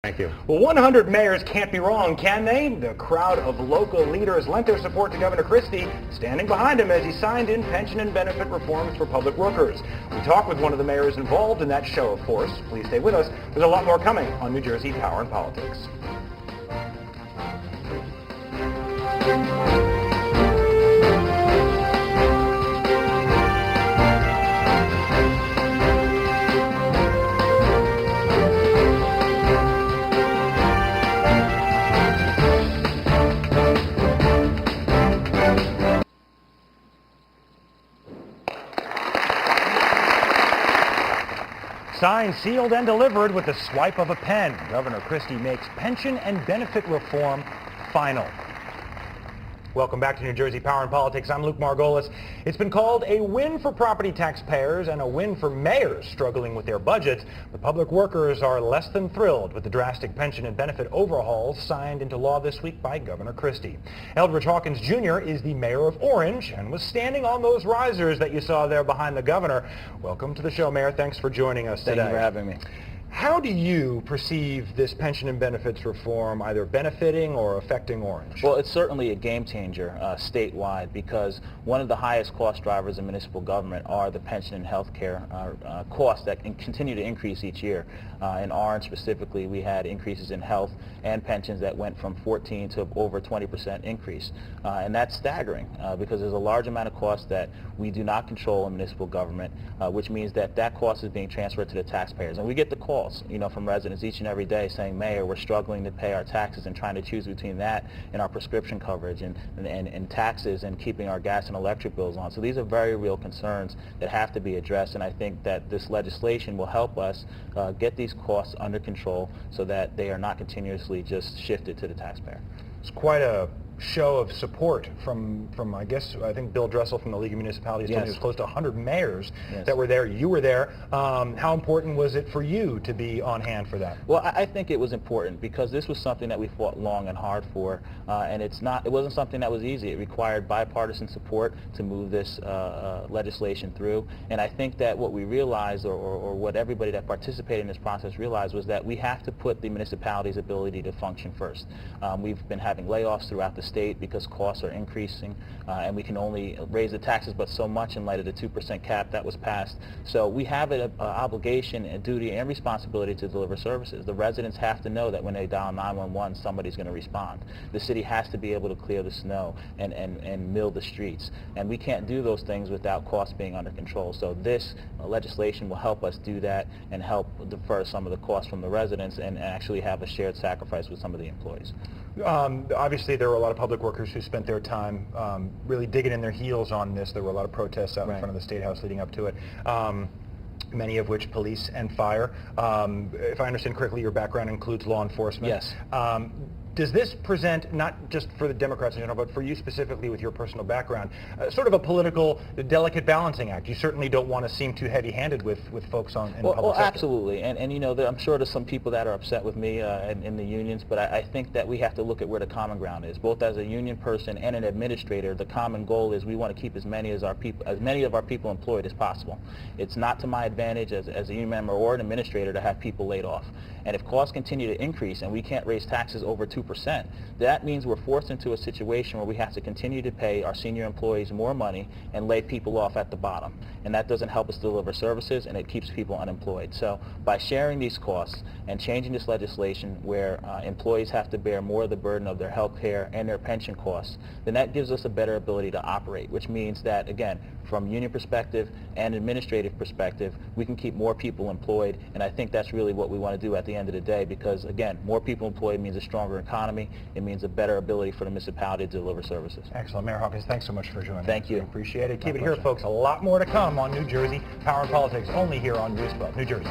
Thank you. Well, 100 mayors can't be wrong, can they? The crowd of local leaders lent their support to Governor Christie, standing behind him as he signed in pension and benefit reforms for public workers. We talked with one of the mayors involved in that show of force. Please stay with us. There's a lot more coming on New Jersey Power and Politics. Signed, sealed, and delivered with the swipe of a pen, Governor Christie makes pension and benefit reform final. Welcome back to New Jersey Power and Politics. I'm Luke Margolis. It's been called a win for property taxpayers and a win for mayors struggling with their budgets. The public workers are less than thrilled with the drastic pension and benefit overhauls signed into law this week by Governor Christie. Eldridge Hawkins Jr. is the mayor of Orange and was standing on those risers that you saw there behind the governor. Welcome to the show, Mayor. Thanks for joining us today. Thank you for having me. How do you perceive this pension and benefits reform either benefiting or affecting Orange? Well, it's certainly a game changer statewide, because one of the highest cost drivers in municipal government are the pension and health care costs that continue to increase each year. In Orange specifically, we had increases in health and pensions that went from 14 to over 20% increase. And that's staggering because there's a large amount of costs that we do not control in municipal government, which means that that cost is being transferred to the taxpayers. And we get the calls, from residents each and every day saying, Mayor, we're struggling to pay our taxes and trying to choose between that and our prescription coverage and taxes and keeping our gas and electric bills on. So these are very real concerns that have to be addressed, and I think that this legislation will help us get these costs under control so that they are not continuously just shifted to the taxpayer. It's quite a show of support from I think Bill Dressel from the League of Municipalities told me it was close to 100 mayors that were there. You were there. How important was it for you to be on hand for that? Well, I think it was important because this was something that we fought long and hard for, and it wasn't something that was easy. It required bipartisan support to move this legislation through, and I think that what we realized, or what everybody that participated in this process realized, was that we have to put the municipality's ability to function first. We've been having layoffs throughout the state because costs are increasing, and we can only raise the taxes but so much in light of the 2% cap that was passed. So we have an obligation, a duty, and responsibility to deliver services. The residents have to know that when they dial 911, somebody's going to respond. The city has to be able to clear the snow and mill the streets, and we can't do those things without costs being under control. So this legislation will help us do that and help defer some of the costs from the residents and actually have a shared sacrifice with some of the employees. Obviously, there were a lot of public workers who spent their time really digging in their heels on this. There were a lot of protests out in front of the State House leading up to it, many of which police and fire. If I understand correctly, your background includes law enforcement. Yes. Does this present, not just for the Democrats in general, but for you specifically with your personal background, sort of a political, delicate balancing act? You certainly don't want to seem too heavy-handed with folks in the public sector. Absolutely. And I'm sure there's some people that are upset with me in the unions, but I think that we have to look at where the common ground is. Both as a union person and an administrator, the common goal is we want to keep as many of our people employed as possible. It's not to my advantage as a union member or an administrator to have people laid off. And if costs continue to increase and we can't raise taxes over 2%, that means we're forced into a situation where we have to continue to pay our senior employees more money and lay people off at the bottom. And that doesn't help us deliver services, and it keeps people unemployed. So by sharing these costs and changing this legislation where employees have to bear more of the burden of their health care and their pension costs, then that gives us a better ability to operate, which means that, again, from union perspective and administrative perspective, we can keep more people employed, and I think that's really what we want to do at the end of the day, because, again, more people employed means a stronger economy. It means a better ability for the municipality to deliver services. Excellent. Mayor Hawkins, thanks so much for joining us. Thank you. We appreciate it. Keep it here, folks. A lot more to come on New Jersey Power and Politics, only here on News 12, New Jersey.